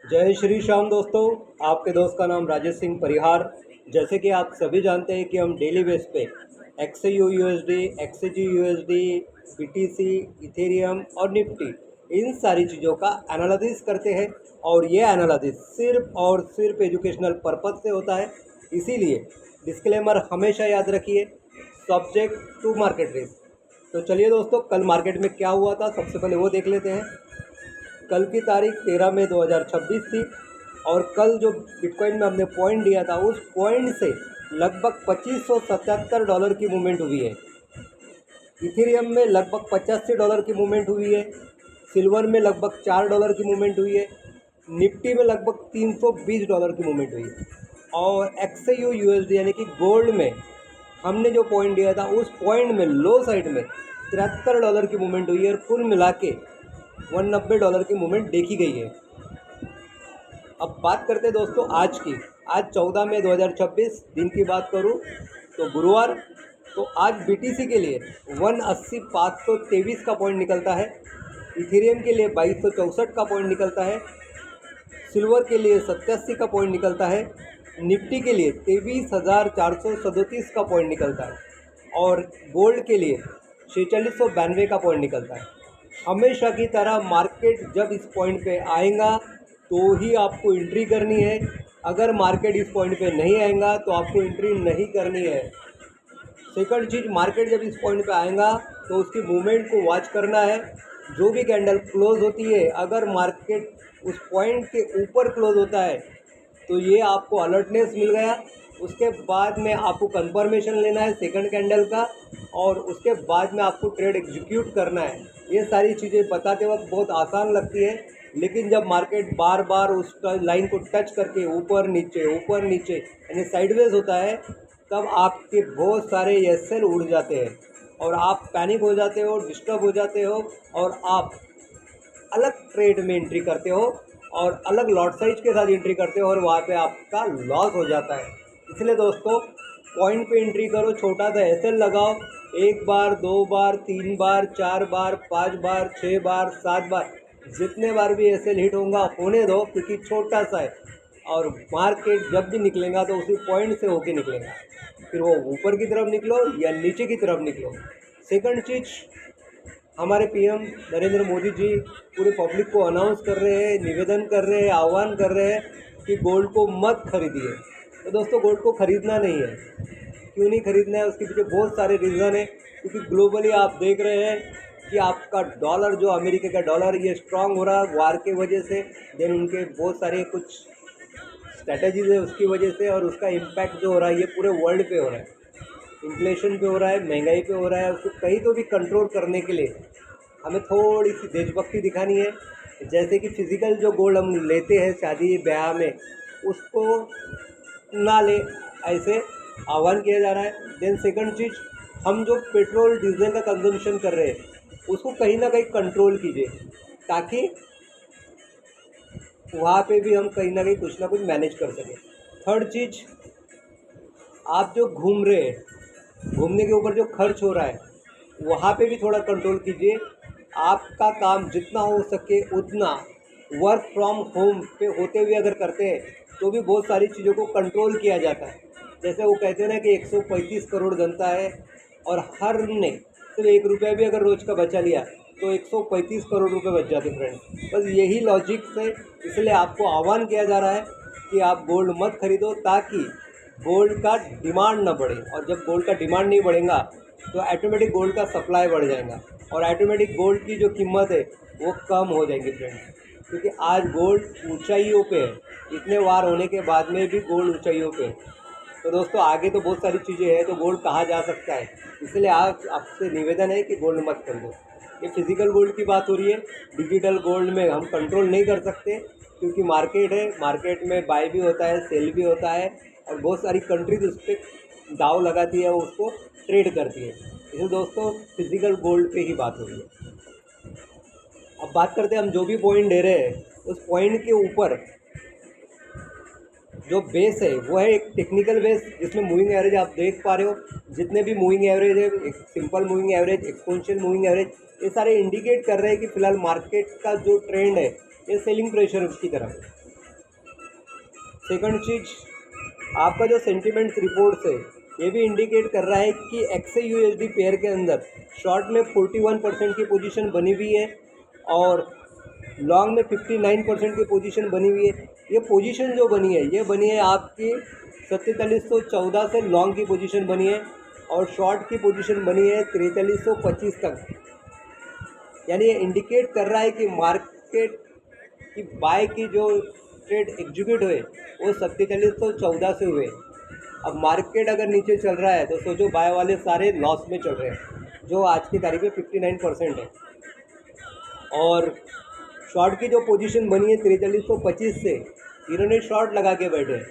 जय श्री श्याम दोस्तों। आपके दोस्त का नाम राजेश सिंह परिहार। जैसे कि आप सभी जानते हैं कि हम डेली बेस पे XAU USD, XAG USD, BTC, Ethereum और निफ्टी इन सारी चीज़ों का एनालिसिस करते हैं। और ये एनालिसिस सिर्फ और सिर्फ एजुकेशनल पर्पज से होता है। इसीलिए डिस्क्लेमर हमेशा याद रखिए, सब्जेक्ट टू मार्केट रिस्क। तो चलिए दोस्तों, कल मार्केट में क्या हुआ था सबसे पहले वो देख लेते हैं। कल की तारीख 13 मई 2026 थी और कल जो बिटकॉइन में हमने पॉइंट दिया था उस पॉइंट से लगभग $2577 की मूवमेंट हुई है। इथेरियम में लगभग $85 की मूवमेंट हुई है। सिल्वर में लगभग $4 की मूवमेंट हुई है। निफ्टी में लगभग $320 की मूवमेंट हुई है। और एक्सयू यूएसडी यानी कि गोल्ड में हमने जो पॉइंट दिया था उस पॉइंट में लो साइड में $73 की मूवमेंट हुई है और कुल मिला के $190 की मूवमेंट देखी गई है। अब बात करते हैं दोस्तों आज की। आज 14 मई 2026 दिन की बात करूं तो गुरुवार। तो आज बीटीसी के लिए 180,523 का पॉइंट निकलता है। इथेरियम के लिए 2264 का पॉइंट निकलता है। सिल्वर के लिए 87 का पॉइंट निकलता है। निफ्टी के लिए 23,437 का पॉइंट निकलता है और गोल्ड के लिए 4692 का पॉइंट निकलता है। हमेशा की तरह मार्केट जब इस पॉइंट पे आएगा तो ही आपको एंट्री करनी है। अगर मार्केट इस पॉइंट पे नहीं आएगा तो आपको एंट्री नहीं करनी है। सेकंड चीज़, मार्केट जब इस पॉइंट पे आएगा तो उसकी मूवमेंट को वॉच करना है। जो भी कैंडल क्लोज होती है, अगर मार्केट उस पॉइंट के ऊपर क्लोज होता है तो ये आपको अलर्टनेस मिल गया। उसके बाद में आपको कंफर्मेशन लेना है सेकंड कैंडल का और उसके बाद में आपको ट्रेड एग्जीक्यूट करना है। ये सारी चीज़ें बताते वक्त बहुत आसान लगती है, लेकिन जब मार्केट बार बार उस लाइन को टच करके ऊपर नीचे यानी साइडवेज होता है तब आपके बहुत सारे एसएल उड़ जाते हैं और आप पैनिक हो जाते हो, डिस्टर्ब हो जाते हो और आप अलग ट्रेड में एंट्री करते हो और अलग लॉट साइज के साथ एंट्री करते हो और वहाँ पे आपका लॉस हो जाता है। इसलिए दोस्तों, पॉइंट पे एंट्री करो, छोटा सा एसएल लगाओ, 1 बार 2 बार 3 बार 4 बार 5 बार 6 बार 7 बार, जितने बार भी एसएल हिट होगा होने दो, क्योंकि छोटा सा है और मार्केट जब भी निकलेगा तो उसी पॉइंट से होके निकलेगा। फिर वो ऊपर की तरफ निकलो या नीचे की तरफ निकलो। सेकंड चीज़, हमारे पीएम नरेंद्र मोदी जी पूरे पब्लिक को अनाउंस कर रहे हैं, निवेदन कर रहे हैं, आह्वान कर रहे हैं कि गोल्ड को मत खरीदिए। तो दोस्तों, गोल्ड को खरीदना नहीं है। क्यों नहीं खरीदना है, उसके पीछे बहुत सारे रीज़न है। क्योंकि ग्लोबली आप देख रहे हैं कि आपका डॉलर, जो अमेरिका का डॉलर, ये स्ट्रांग हो रहा है वार के वजह से। देन उनके बहुत सारे कुछ स्ट्रैटेजीज है उसकी वजह से, और उसका इम्पैक्ट जो हो रहा है ये पूरे वर्ल्ड पे हो रहा है। इन्फ्लेशन पे हो रहा है, महंगाई पे हो रहा है। उसको कहीं तो भी कंट्रोल करने के लिए हमें थोड़ी सी देशभक्ति दिखानी है। जैसे कि फिज़िकल जो गोल्ड हम लेते हैं शादी ब्याह में, उसको ना ले, ऐसे आह्वान किया जा रहा है। देन सेकंड चीज़, हम जो पेट्रोल डीजल का कंजम्पशन कर रहे हैं उसको कहीं ना कहीं कंट्रोल कीजिए, ताकि वहाँ पे भी हम कहीं ना कहीं कुछ ना कुछ मैनेज कर सकें। थर्ड चीज़, आप जो घूम रहे हैं, घूमने के ऊपर जो खर्च हो रहा है वहाँ पे भी थोड़ा कंट्रोल कीजिए। आपका काम जितना हो सके उतना वर्क फ्रॉम होम पे होते हुए अगर करते हैं तो भी बहुत सारी चीज़ों को कंट्रोल किया जाता है। जैसे वो कहते हैं ना कि 135 करोड़ जनता है और हर ने सिर्फ ₹1 भी अगर रोज़ का बचा लिया तो 135 करोड़ रुपए बच जाते फ्रेंड्स। बस यही लॉजिक से इसलिए आपको आह्वान किया जा रहा है कि आप गोल्ड मत खरीदो, ताकि गोल्ड का डिमांड ना बढ़े। और जब गोल्ड का डिमांड नहीं बढ़ेगा तो ऑटोमेटिक गोल्ड का सप्लाई बढ़ जाएगा और ऑटोमेटिक गोल्ड की जो कीमत है वो कम हो जाएगी फ्रेंड्स। क्योंकि आज गोल्ड ऊंचाइयों पे है, इतने वार होने के बाद में भी गोल्ड ऊंचाइयों पे है। तो दोस्तों, आगे तो बहुत सारी चीज़ें हैं, तो गोल्ड कहाँ जा सकता है। इसलिए आज आपसे निवेदन है कि गोल्ड मत खरीदो। ये फिज़िकल गोल्ड की बात हो रही है। डिजिटल गोल्ड में हम कंट्रोल नहीं कर सकते, क्योंकि मार्केट है, मार्केट में बाय भी होता है, सेल भी होता है और बहुत सारी कंट्रीज उस पर दाव लगाती है, वो उसको ट्रेड करती है। इसलिए दोस्तों, फिज़िकल गोल्ड पे ही बात हो रही है। अब बात करते हैं, हम जो भी पॉइंट दे रहे हैं उस पॉइंट के ऊपर जो बेस है वो है एक टेक्निकल बेस, जिसमें मूविंग एवरेज आप देख पा रहे हो। जितने भी मूविंग एवरेज है, एक simple moving average, exponential moving average, ये सारे इंडिकेट कर रहे हैं कि फिलहाल मार्केट का जो ट्रेंड है ये सेलिंग प्रेशर की तरफ है। सेकंड चीज़, आपका जो सेंटिमेंट्स रिपोर्ट्स है ये भी इंडिकेट कर रहा है कि एक्से यूएसडी पेयर के अंदर शॉर्ट में 41% की पोजीशन बनी हुई है और लॉन्ग में 59% की पोजीशन बनी हुई है। ये पोजीशन जो बनी है ये बनी है आपकी 4714 से लॉन्ग की पोजीशन बनी है और शॉर्ट की पोजीशन बनी है 4325 तक। यानी ये इंडिकेट कर रहा है कि मार्केट की बाय की जो ट्रेड एग्जीक्यूट हुए वो 4714 से हुए। अब मार्केट अगर नीचे चल रहा है तो सोचो बाय वाले सारे लॉस में चल रहे हैं, जो आज की तारीख में 59% है। और शॉर्ट की जो पोजीशन बनी है 4325 से, इन्होंने शॉर्ट लगा के बैठे,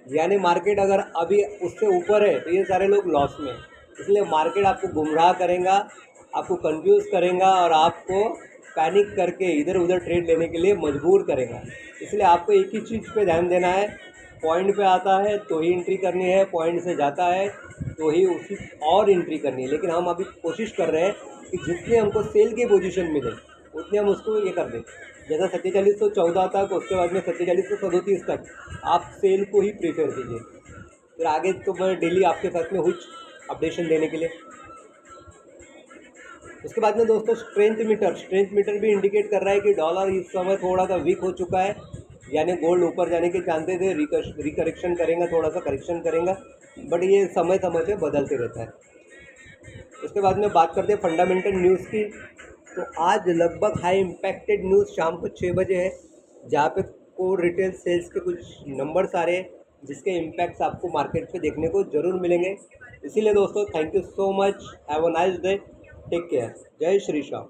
यानी मार्केट अगर अभी उससे ऊपर है तो ये सारे लोग लॉस में। इसलिए मार्केट आपको गुमराह करेगा, आपको कंफ्यूज करेगा और आपको पैनिक करके इधर उधर ट्रेड लेने के लिए मजबूर करेगा। इसलिए आपको एक ही चीज़ पे ध्यान देना है, पॉइंट पे आता है तो ही एंट्री करनी है, पॉइंट से जाता है तो ही उसी और एंट्री करनी है। लेकिन हम अभी कोशिश कर रहे हैं कि जितने हमको सेल की पोजीशन मिले उतने हम उसको ये कर दें। जैसा 4714 तक, उसके बाद में 4737 तक आप सेल को ही प्रीफर कीजिए। फिर आगे तो मैं डेली आपके साथ में कुछ अपडेशन देने के लिए। उसके बाद में दोस्तों स्ट्रेंथ मीटर भी इंडिकेट कर रहा है कि डॉलर इस समय थोड़ा सा वीक हो चुका है, यानी गोल्ड ऊपर जाने के चांसेस है, रिकरेक्शन करेगा, थोड़ा सा करेक्शन करेगा, बट ये समय समय पे बदलते रहता है। उसके बाद में बात करते हैं फंडामेंटल न्यूज़ की। तो आज लगभग हाई इम्पैक्टेड न्यूज़ शाम को 6 बजे है, जहाँ पे कोर रिटेल सेल्स के कुछ नंबर्स आ रहे हैं जिसके इम्पैक्ट्स आपको मार्केट पे देखने को ज़रूर मिलेंगे। इसीलिए दोस्तों thank you so much, have a nice day, take care, जय श्री श्याम।